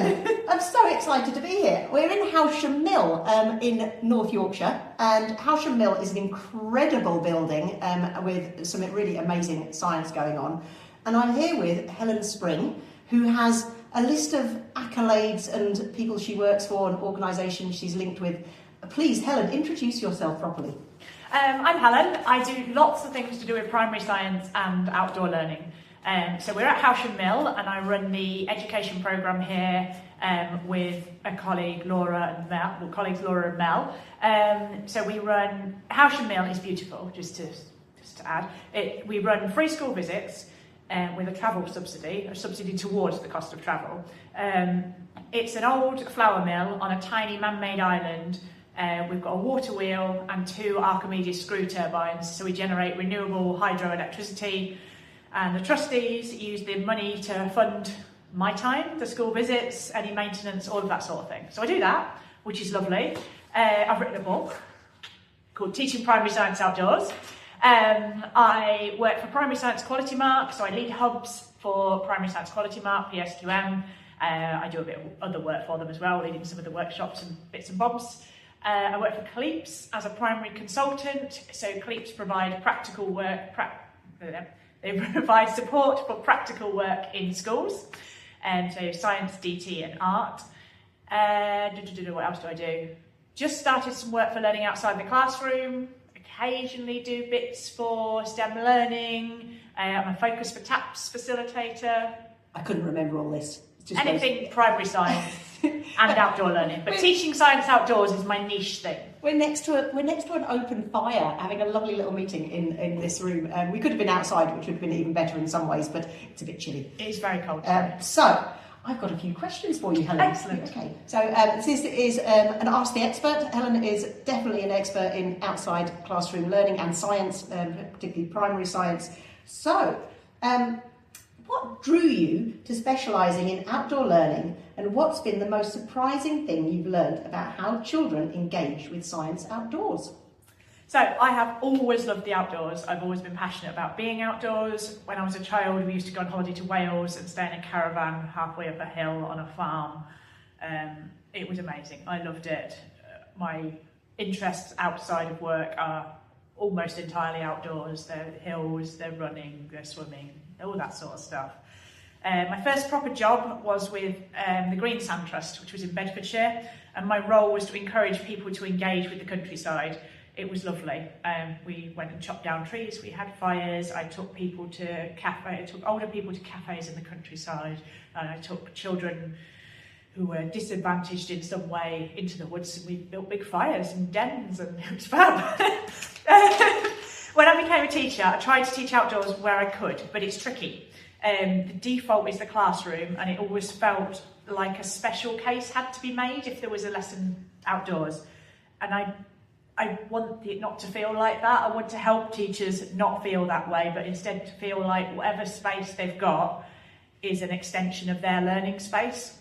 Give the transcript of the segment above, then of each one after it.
Helen, I'm so excited to be here. We're in Howsham Mill in North Yorkshire, and Howsham Mill is an incredible building with some really amazing science going on. And I'm here with Helen Spring, who has a list of accolades and people she works for and organisations she's linked with. Please, Helen, introduce yourself properly. I'm Helen. I do lots of things to do with primary science and outdoor learning. So we're at Howsham Mill, and I run the education programme here with a colleague, Laura and Mel. So we run, Howsham Mill is beautiful, just to add. We run free school visits with a travel subsidy, a subsidy towards the cost of travel. It's an old flour mill on a tiny man-made island. We've got a water wheel and 2 Archimedes screw turbines, so we generate renewable hydroelectricity. And the trustees use the money to fund my time, the school visits, any maintenance, all of that sort of thing. So I do that, which is lovely. I've written a book called Teaching Primary Science Outdoors. I work for Primary Science Quality Mark, so I lead hubs for Primary Science Quality Mark, PSQM. I do a bit of other work for them as well, leading some of the workshops and bits and bobs. I work for CLEAPS as a primary consultant, so CLEAPS provide practical work, they provide support for practical work in schools, so science, DT and art. What else do I do? Just started some work for learning outside the classroom, occasionally do bits for STEM learning. I'm a Focus for TAPS facilitator. I couldn't remember all this. Anything primary science and outdoor learning, but teaching science outdoors is my niche thing. We're next to an open fire, having a lovely little meeting in this room. We could have been outside, which would have been even better in some ways, but it's a bit chilly. It is very cold. So I've got a few questions for you, Helen. Excellent. Okay. So this is an Ask the Expert. Helen is definitely an expert in outside classroom learning and science, particularly primary science. So. What drew you to specialising in outdoor learning, and what's been the most surprising thing you've learned about how children engage with science outdoors? So I have always loved the outdoors. I've always been passionate about being outdoors. When I was a child, we used to go on holiday to Wales and stay in a caravan halfway up a hill on a farm. It was amazing. I loved it. My interests outside of work are almost entirely outdoors. They're hills, they're running, they're swimming, all that sort of stuff. My first proper job was with the Green Sand Trust, which was in Bedfordshire, and my role was to encourage people to engage with the countryside. It was lovely. We went and chopped down trees, we had fires, I took older people to cafes in the countryside, and I took children who were disadvantaged in some way into the woods, and we built big fires and dens, and it was fab. When I became a teacher, I tried to teach outdoors where I could, but it's tricky. The default is the classroom, and it always felt like a special case had to be made if there was a lesson outdoors. And I want it not to feel like that. I want to help teachers not feel that way, but instead to feel like whatever space they've got is an extension of their learning space.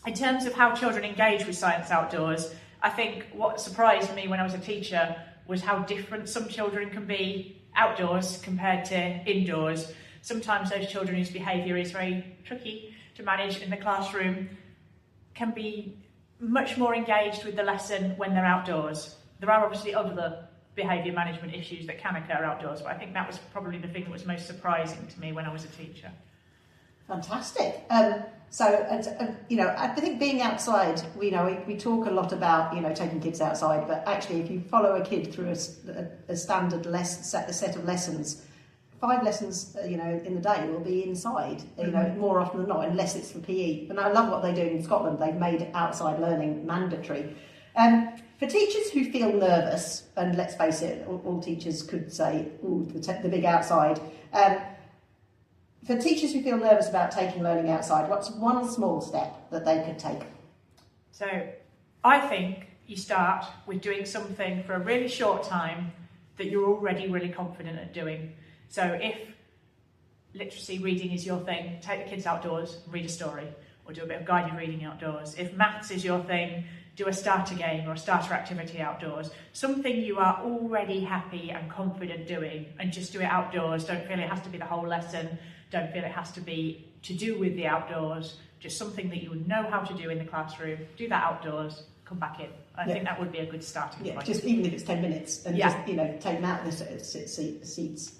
In terms of how children engage with science outdoors, I think what surprised me when I was a teacher was how different some children can be outdoors compared to indoors. Sometimes those children whose behaviour is very tricky to manage in the classroom can be much more engaged with the lesson when they're outdoors. There are obviously other behaviour management issues that can occur outdoors, but I think that was probably the thing that was most surprising to me when I was a teacher. Fantastic. I think being outside, we talk a lot about, taking kids outside, but actually if you follow a kid through a standard set of lessons, 5 lessons, in the day will be inside, more often than not, unless it's for PE. And I love what they do in Scotland. They've made outside learning mandatory. For teachers who feel nervous, and let's face it, all teachers could say, ooh, the big outside. For teachers who feel nervous about taking learning outside, what's one small step that they could take? So I think you start with doing something for a really short time that you're already really confident at doing. So if literacy reading is your thing, take the kids outdoors, read a story, or do a bit of guided reading outdoors. If maths is your thing, do a starter game or a starter activity outdoors. Something you are already happy and confident doing, and just do it outdoors. Don't feel it has to be the whole lesson. Don't feel it has to be to do with the outdoors. just something that you would know how to do in the classroom, do that outdoors, come back in. I think that would be a good starting point. Just even if it's 10 minutes and just, take them out of the seats.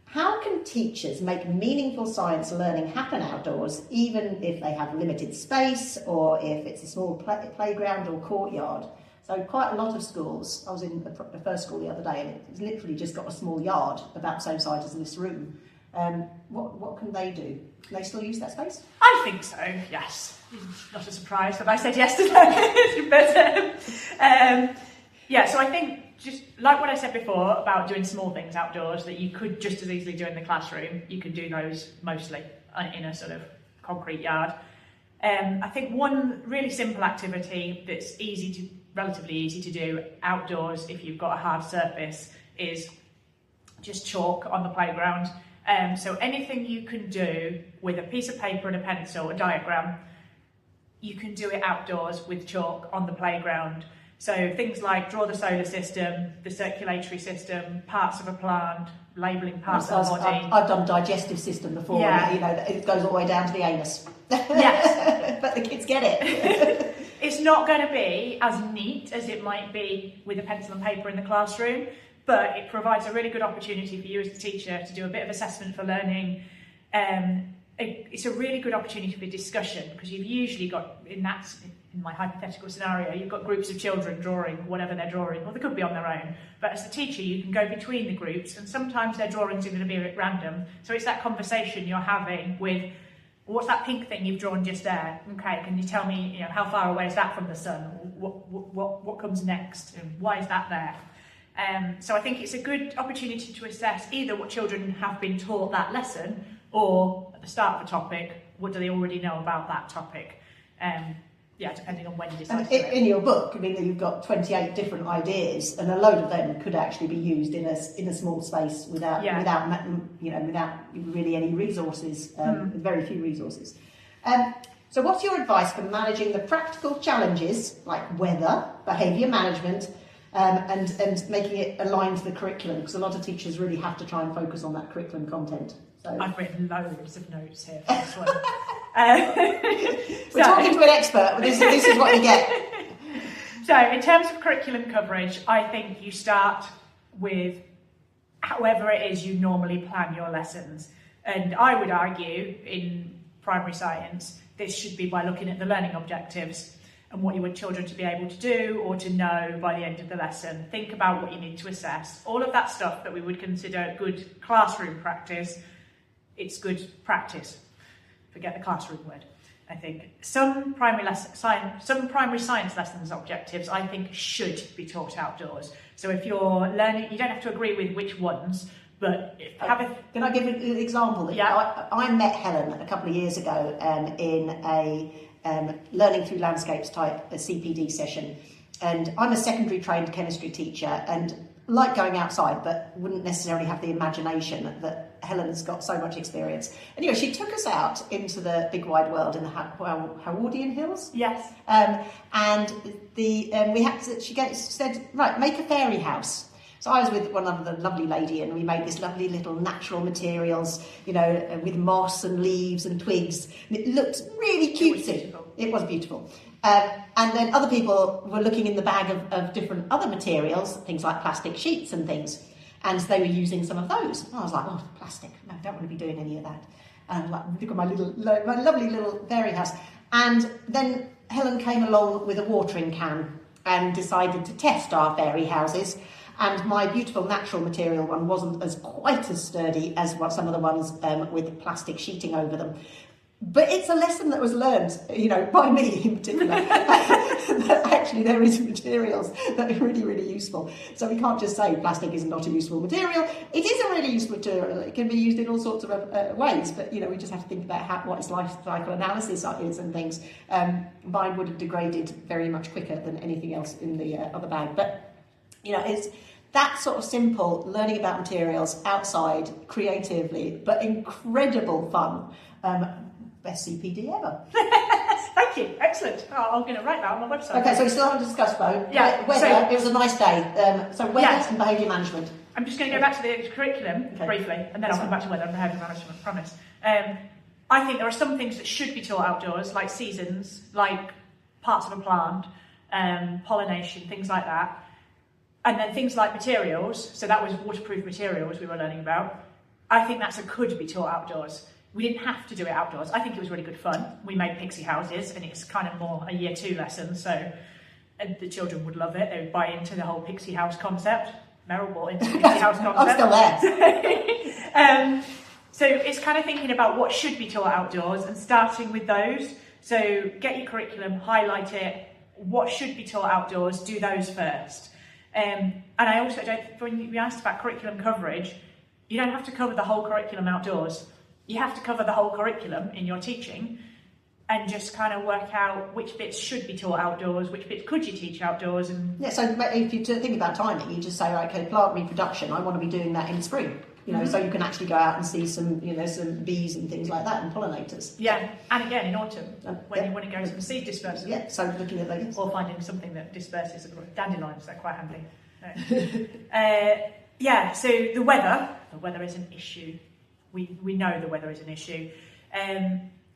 How can teachers make meaningful science learning happen outdoors, even if they have limited space or if it's a small playground or courtyard? So quite a lot of schools, I was in the first school the other day and it's literally just got a small yard about the same size as this room. What can they do? Can they still use that space? I think so, yes. Not a surprise that I said yes to that. But so I think just like what I said before about doing small things outdoors that you could just as easily do in the classroom, you could do those mostly in a sort of concrete yard. I think one really simple activity that's relatively easy to do outdoors if you've got a hard surface is just chalk on the playground. So anything you can do with a piece of paper and a pencil, a diagram, you can do it outdoors with chalk on the playground. So things like draw the solar system, the circulatory system, parts of a plant, labelling parts of the body. I've done digestive system before, and, it goes all the way down to the anus. Yes. But the kids get it. It's not going to be as neat as it might be with a pencil and paper in the classroom, but it provides a really good opportunity for you as a teacher to do a bit of assessment for learning. It's a really good opportunity for discussion because you've usually got, in my hypothetical scenario, you've got groups of children drawing whatever they're drawing, or they could be on their own. But as a teacher, you can go between the groups, and sometimes their drawings are going to be a bit random. So it's that conversation you're having with, what's that pink thing you've drawn just there? Okay, can you tell me, how far away is that from the sun? What comes next? And why is that there? So I think it's a good opportunity to assess either what children have been taught that lesson, or at the start of a topic, what do they already know about that topic? Depending on when you decide to do it. In your book, you've got 28 different ideas, and a load of them could actually be used in a small space without really any resources, very few resources. So what's your advice for managing the practical challenges like weather, behaviour management, and making it aligned to the curriculum? Because a lot of teachers really have to try and focus on that curriculum content. So I've written loads of notes here for this one. We're talking to an expert. This is what you get. So in terms of curriculum coverage, I think you start with however it is you normally plan your lessons. And I would argue in primary science, this should be by looking at the learning objectives and what you want children to be able to do or to know by the end of the lesson. Think about what you need to assess. All of that stuff that we would consider good classroom practice, it's good practice. Forget the classroom word. I think some primary science lessons objectives I think should be taught outdoors. So if you're learning, you don't have to agree with which ones, but can I give an example? Yeah. I met Helen a couple of years ago in a learning through landscapes type a CPD session, and I'm a secondary trained chemistry teacher and like going outside, but wouldn't necessarily have the imagination that Helen's got so much experience. Anyway, she took us out into the big wide world in the Howardian Hills. Yes. And she said, right, make a fairy house. So I was with one other lovely lady and we made this lovely little natural materials, with moss and leaves and twigs. And it looked really cutesy. It was beautiful. And then other people were looking in the bag of different other materials, things like plastic sheets and things. And they were using some of those. And I was like, oh, plastic. No, I don't want to be doing any of that. And like, look at my lovely little fairy house. And then Helen came along with a watering can and decided to test our fairy houses. And my beautiful natural material one wasn't quite as sturdy as some of the ones with plastic sheeting over them. But it's a lesson that was learned, by me in particular, that actually there is materials that are really, really useful. So we can't just say plastic is not a useful material. It is a really useful material. It can be used in all sorts of ways, but, we just have to think about what its life cycle analysis is and things. Mine would have degraded very much quicker than anything else in the other bag. But, it's that sort of simple learning about materials outside creatively, but incredible fun. Best CPD ever. Thank you. Excellent. I'm going to write that on my website. Okay, so we still haven't discussed both. Yeah. Weather, it was a nice day. So weather and behaviour management. I'm just going to go back to the curriculum briefly, and then I'll come back to weather and behaviour management, I promise. I think there are some things that should be taught outdoors, like seasons, like parts of a plant, pollination, things like that. And then things like materials, so that was waterproof materials we were learning about. I think that's a could be taught outdoors. We didn't have to do it outdoors. I think it was really good fun. We made pixie houses, and it's kind of more a year 2 lesson, so the children would love it. They would buy into the whole pixie house concept. Meryl bought into the pixie house concept. I'm still there. So it's kind of thinking about what should be taught outdoors and starting with those. So get your curriculum, highlight it, what should be taught outdoors, do those first. And I also don't, when you asked about curriculum coverage, you don't have to cover the whole curriculum outdoors. You have to cover the whole curriculum in your teaching and just kind of work out which bits should be taught outdoors, which bits could you teach outdoors. And yeah, so if you think about timing, you just say, okay, plant reproduction, I want to be doing that in spring. You know, so you can actually go out and see some, some bees and things like that and pollinators. Yeah, and again in autumn when you want to go to some seed dispersal. Yeah, so looking at those. Or finding something that disperses. Dandelions, they're quite handy. Yeah, so the weather is an issue. We know the weather is an issue.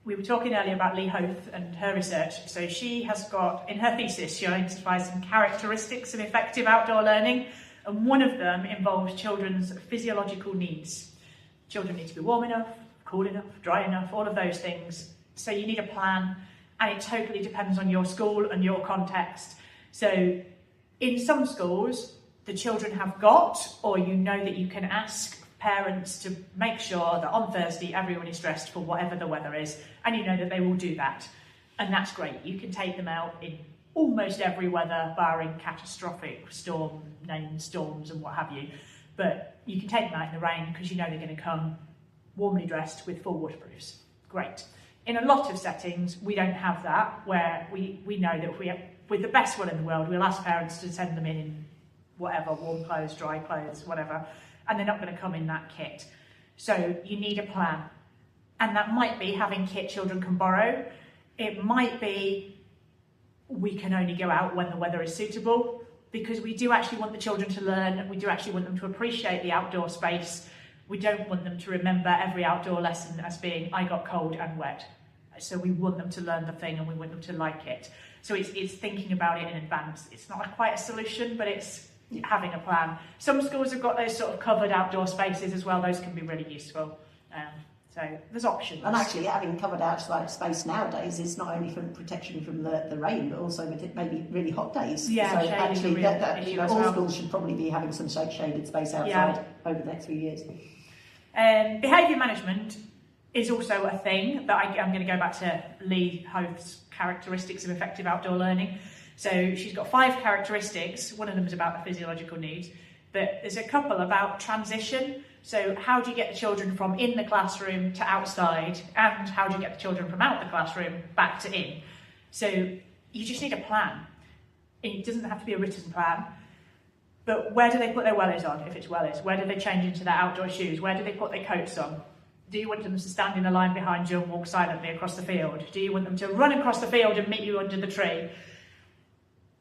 We were talking earlier about Lee Hoth and her research. So she has got, in her thesis, she identifies some characteristics of effective outdoor learning. And one of them involves children's physiological needs. Children need to be warm enough, cool enough, dry enough, all of those things. So you need a plan, and it totally depends on your school and your context. So in some schools, the children have got, or you know that you can ask parents to make sure that on Thursday everyone is dressed for whatever the weather is, and you know that they will do that. And that's great. You can take them out in almost every weather, barring catastrophic named storms and what have you. But you can take them out in the rain because you know they're going to come warmly dressed with full waterproofs. Great. In a lot of settings, we don't have that, where we know that if with the best will in the world, we'll ask parents to send them in whatever, warm clothes, dry clothes, whatever, and they're not going to come in that kit. So you need a plan. And that might be having kit children can borrow. It might be we can only go out when the weather is suitable, because we do actually want the children to learn. We do actually want them to appreciate the outdoor space. We don't want them to remember every outdoor lesson as being, I got cold and wet. So we want them to learn the thing and we want them to like it. So it's thinking about it in advance. It's not quite a solution, but it's having a plan. Some schools have got those sort of covered outdoor spaces as well. Those can be really useful. So there's options. And actually having covered outside space nowadays is not only for protection from the rain, but also with maybe really hot days. Yeah, so actually all schools should probably be having some shaded space outside over the next few years. Behaviour management is also a thing that I'm going to go back to Lee Hoth's characteristics of effective outdoor learning. So she's got 5 characteristics. One of them is about the physiological needs, but there's a couple about transition. So how do you get the children from in the classroom to outside, and how do you get the children from out the classroom back to in? So you just need a plan. It doesn't have to be a written plan, but where do they put their wellies on if it's wellies? Where do they change into their outdoor shoes? Where do they put their coats on? Do you want them to stand in a line behind you and walk silently across the field? Do you want them to run across the field and meet you under the tree?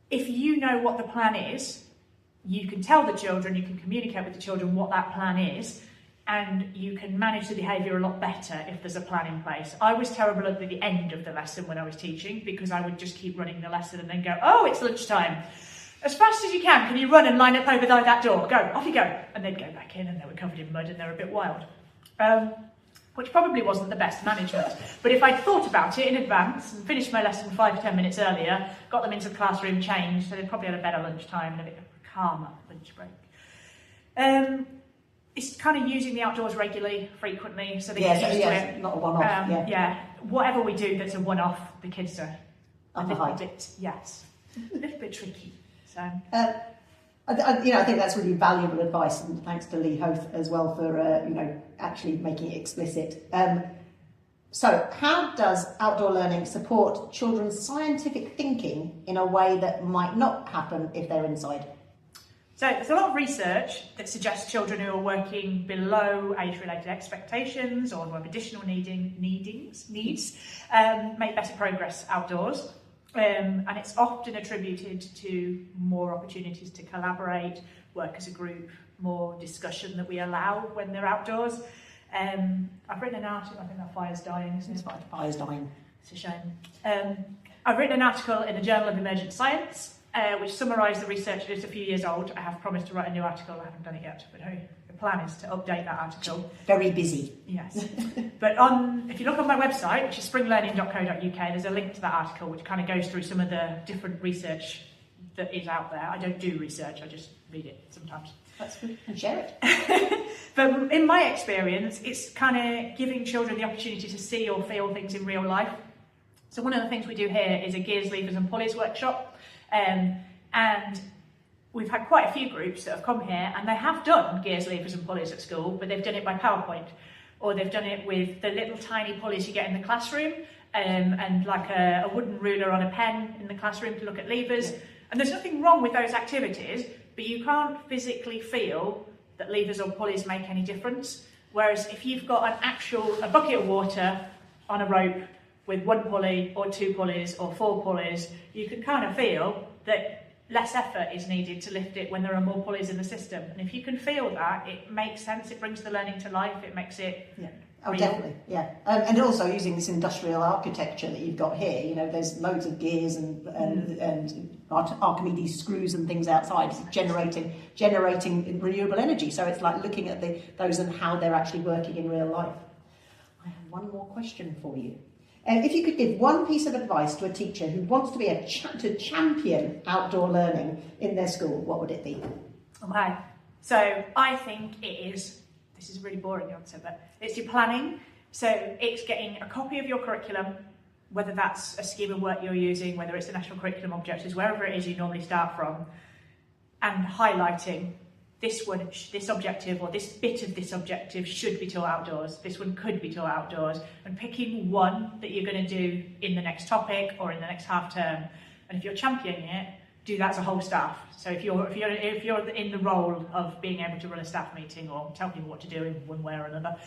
If you know what the plan is, you can tell the children, you can communicate with the children what that plan is, and you can manage the behaviour a lot better if there's a plan in place. I was terrible at the end of the lesson when I was teaching, because I would just keep running the lesson and then go, oh, it's lunchtime. As fast as you can you run and line up over that door? Go, off you go. And they'd go back in and they were covered in mud and they were a bit wild. Which probably wasn't the best management. But if I'd thought about it in advance and finished my lesson 5 or 10 minutes earlier, got them into the classroom, changed, so they'd probably had a better lunchtime and a bit of a calmer lunch break. It's kind of using the outdoors regularly, frequently, so they get used to it. Not a one-off. Whatever we do that's a one-off, the kids are a little bit, a little bit tricky. So. I think that's really valuable advice, and thanks to Lee Hoth as well for actually making it explicit. So, how does outdoor learning support children's scientific thinking in a way that might not happen if they're inside? So, there's a lot of research that suggests children who are working below age-related expectations or who have additional needs make better progress outdoors. And it's often attributed to more opportunities to collaborate, work as a group, more discussion that we allow when they're outdoors. I've written an article, I think that fire's dying, isn't it? Fire's dying. It's a shame. I've written an article in the Journal of Emergent Science, which summarised the research. It's a few years old. I have promised to write a new article. I haven't done it yet, but the plan is to update that article. Very busy. Yes. But if you look on my website, which is springlearning.co.uk, there's a link to that article which kind of goes through some of the different research that is out there. I don't do research, I just read it sometimes. That's good. And share it. But in my experience, it's kind of giving children the opportunity to see or feel things in real life. So one of the things we do here is a gears, levers and pulleys workshop. And we've had quite a few groups that have come here and they have done gears, levers and pulleys at school, but they've done it by PowerPoint, or they've done it with the little tiny pulleys you get in the classroom, and like a wooden ruler on a pen in the classroom to look at levers. Yeah. And there's nothing wrong with those activities, but you can't physically feel that levers or pulleys make any difference. Whereas if you've got a bucket of water on a rope with one pulley or two pulleys or four pulleys, you can kind of feel that less effort is needed to lift it when there are more pulleys in the system. And if you can feel that, it makes sense, it brings the learning to life, it makes it Oh, real. Definitely, yeah. And also using this industrial architecture that you've got here, you know, there's loads of gears and Archimedes screws and things outside generating renewable energy. So it's like looking at those and how they're actually working in real life. I have one more question for you. If you could give one piece of advice to a teacher who wants to be to champion outdoor learning in their school, what would it be? Okay, so I think it is, this is a really boring answer, but it's your planning. So it's getting a copy of your curriculum, whether that's a scheme of work you're using, whether it's the national curriculum objectives, wherever it is you normally start from, and highlighting this objective or this bit of this objective should be taught outdoors, this one could be taught outdoors, and picking one that you're going to do in the next topic or in the next half term. And if you're championing it, do that as a whole staff. So if you're in the role of being able to run a staff meeting or tell people what to do in one way or another,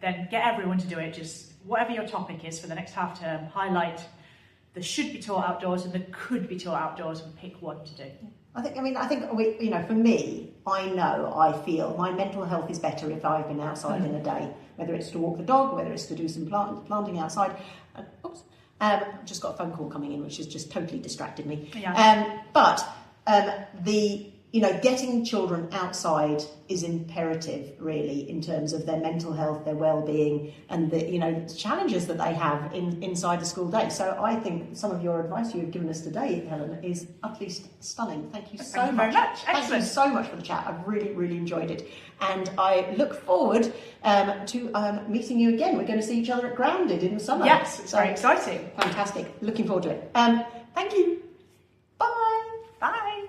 then get everyone to do it. Just whatever your topic is for the next half term, highlight the should be taught outdoors and the could be taught outdoors, and pick one to do. I think for me, I feel my mental health is better if I've been outside in a day, whether it's to walk the dog, whether it's to do some planting outside. Just got a phone call coming in, which has just totally distracted me. Yeah. But getting children outside is imperative, really, in terms of their mental health, their well-being, and the challenges that they have inside the school day. So I think some of your advice you've given us today, Helen, is utterly stunning. Thank you so much. Very much. Thank you so much for the chat. I've really, really enjoyed it, and I look forward to meeting you again. We're going to see each other at Grounded in the summer. Yes, it's very exciting. Fantastic. Looking forward to it. Thank you. Bye. Bye.